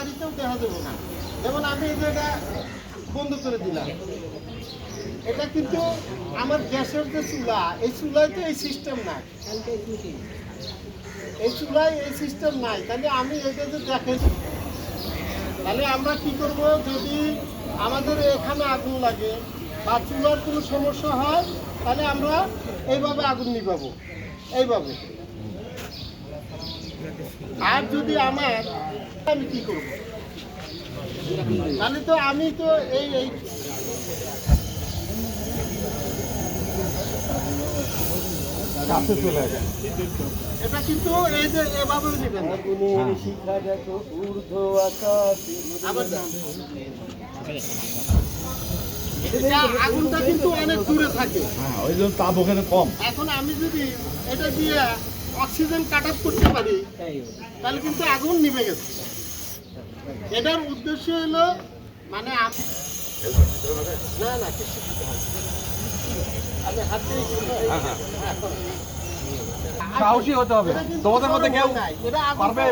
বাড়িতেও দেখা যাবে না। যেমন আমি এই যে এটা বন্ধ করে দিলাম, এটা কিন্তু আমার গ্যাসের যে চুলা, এই চুলায় তো এই সিস্টেম নাই, এই চুলায় এই সিস্টেম নাই। তাহলে আমি এটা যে দেখেন, তাহলে আমরা কি করব, যদি আমাদের এখানে আগুন লাগে বা চুলার কোনো সমস্যা হয়, তাহলে আমরা এইভাবে আগুন নিভাবো, এইভাবে। আর যদি আমি কি করব, তাহলে তো আমি তো এই এই এটা কিন্তু এই যে এভাবে নেবেন না। আবার এটা আগুনটা কিন্তু অনেক দূরে থাকে, ওই জন্য তাপ ওখানে কম। এখন আমি যদি এটা দিয়ে অক্সিজেন কাট অফ করতে পারি, তাহলে কিন্তু আগুন নিভে গেছে। এটার উদ্দেশ্য হলো মানে না না কিছু দিতে হবে। আমি হাত দিয়ে সাহসী হতে হবে, তোমাদের মধ্যে কেউ পারবে?